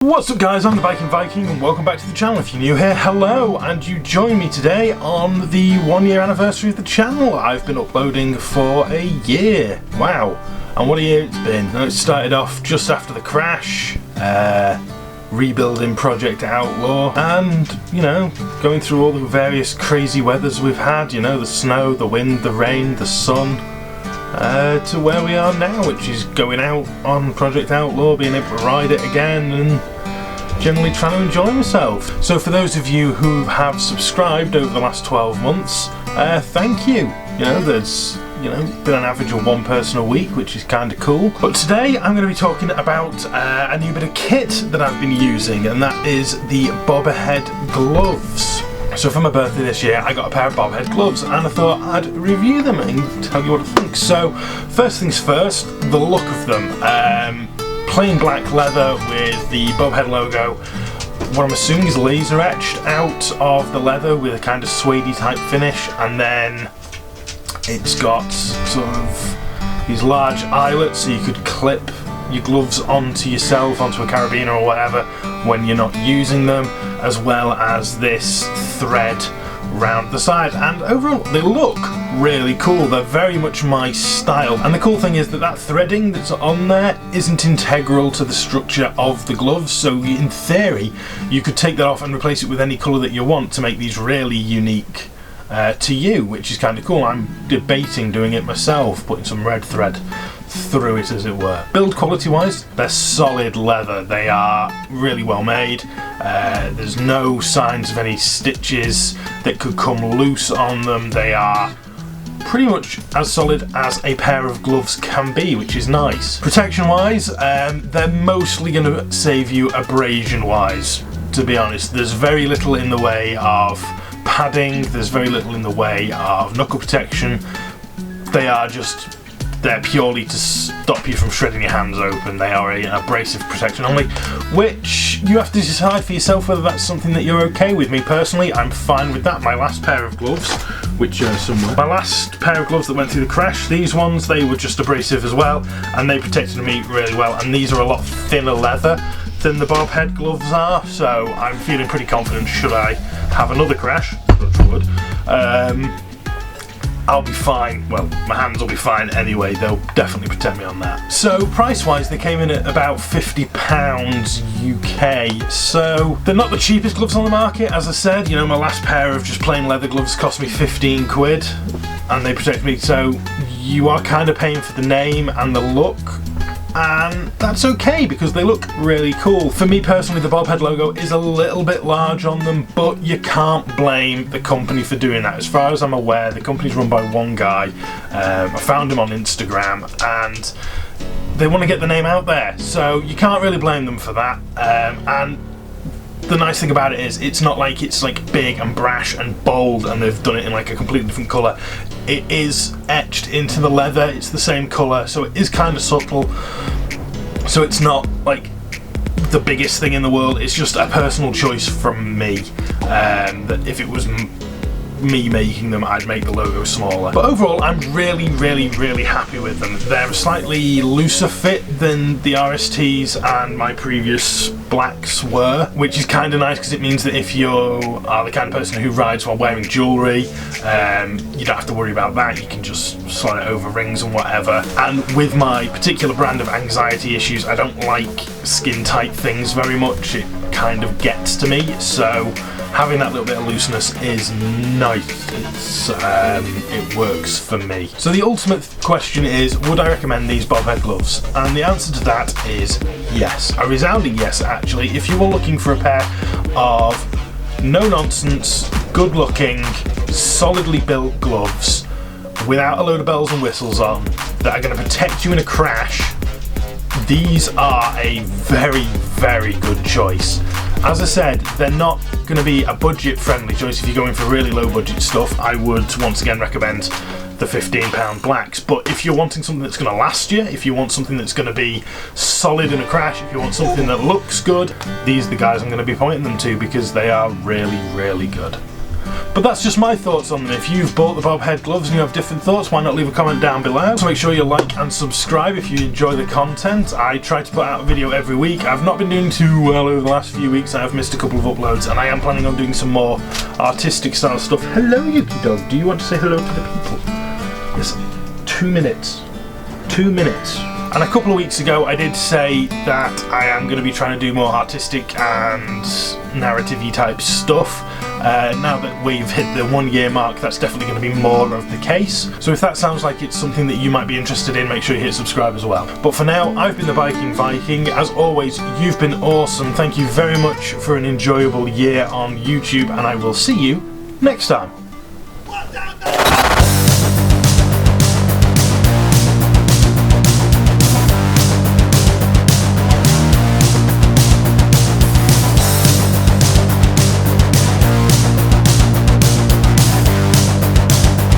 What's up guys, I'm the Viking and welcome back to the channel. If you're new here, hello, and you join me today on the 1 year anniversary of the channel. I've been uploading for a year, wow, and what a year it's been. It started off just after the crash, rebuilding Project Outlaw, and, you know, going through all the various crazy weathers we've had, you know, the snow, the wind, the rain, the sun, to where we are now, which is going out on Project Outlaw, being able to ride it again, and generally trying to enjoy myself. So for those of you who have subscribed over the last 12 months, thank you. You know, there's been an average of one person a week, which is kind of cool. But today I'm going to be talking about a new bit of kit that I've been using, and that is the Bobhead gloves. So for my birthday this year, I got a pair of Bobhead gloves, and I thought I'd review them and tell you what I think. So first things first, the look of them. Plain black leather with the Bobhead logo. What I'm assuming is laser etched out of the leather with a kind of suede type finish, and then it's got sort of these large eyelets so you could clip your gloves onto yourself, onto a carabiner or whatever when you're not using them, as well as this thread round the side. And overall they look really cool. They're very much my style, and the cool thing is that threading that's on there isn't integral to the structure of the gloves, so in theory you could take that off and replace it with any colour that you want to make these really unique to you, which is kind of cool. I'm debating doing it myself, putting some red thread through it, as it were. Build quality wise, they're solid leather. They are really well made. There's no signs of any stitches that could come loose on them. They are pretty much as solid as a pair of gloves can be, which is nice. Protection wise, they're mostly going to save you abrasion wise, to be honest. There's very little in the way of padding, there's very little in the way of knuckle protection. They're purely to stop you from shredding your hands open. They are an abrasive protection only, which you have to decide for yourself whether that's something that you're okay with. Me personally, I'm fine with that. My last pair of gloves, which are somewhere, my last pair of gloves that went through the crash, these ones, they were just abrasive as well, and they protected me really well, and these are a lot thinner leather than the Bobhead gloves are, so I'm feeling pretty confident should I have another crash, touch wood, I'll be fine. Well, my hands will be fine anyway. They'll definitely protect me on that. So price-wise, they came in at about £50 UK. So they're not the cheapest gloves on the market. As I said, you know, my last pair of just plain leather gloves cost me 15 quid, and they protect me. So you are kind of paying for the name and the look, and that's okay because they look really cool. For me personally, the Bobhead logo is a little bit large on them, but you can't blame the company for doing that. As far as I'm aware, the company's run by one guy. I found him on Instagram, and they want to get the name out there, so you can't really blame them for that. And the nice thing about it is it's not like it's like big and brash and bold and they've done it in like a completely different colour. It is etched into the leather, it's the same colour, so it is kind of subtle. So it's not like the biggest thing in the world, it's just a personal choice from me. That if it was me making them, I'd make the logo smaller. But overall, I'm really happy with them. They're a slightly looser fit than the RSTs and my previous blacks were, which is kind of nice because it means that if you are the kind of person who rides while wearing jewellery, you don't have to worry about that. You can just slide it over rings and whatever. And with my particular brand of anxiety issues, I don't like skin tight things very much. It kind of gets to me, so having that little bit of looseness is nice. It works for me. So the ultimate question is, would I recommend these Bobhead gloves? And the answer to that is yes. A resounding yes, actually. If you were looking for a pair of no-nonsense, good-looking, solidly built gloves without a load of bells and whistles on that are going to protect you in a crash, these are a very good choice. As I said, they're not going to be a budget-friendly choice. If you're going for really low-budget stuff, I would once again recommend the £15 blacks. But if you're wanting something that's going to last you, if you want something that's going to be solid in a crash, if you want something that looks good, these are the guys I'm going to be pointing them to because they are really good. But that's just my thoughts on them. If you've bought the Bobhead gloves and you have different thoughts, why not leave a comment down below? So make sure you like and subscribe if you enjoy the content. I try to put out a video every week. I've not been doing too well over the last few weeks. I have missed a couple of uploads, and I am planning on doing some more artistic style stuff. Hello, Yuki Dog. Do you want to say hello to the people? Yes, 2 minutes. 2 minutes. And a couple of weeks ago I did say that I am going to be trying to do more artistic and narrative-y type stuff. Now that we've hit the 1 year mark, that's definitely going to be more of the case. So if that sounds like it's something that you might be interested in, make sure you hit subscribe as well. But for now, I've been the Viking. As always, you've been awesome. Thank you very much for an enjoyable year on YouTube, and I will see you next time.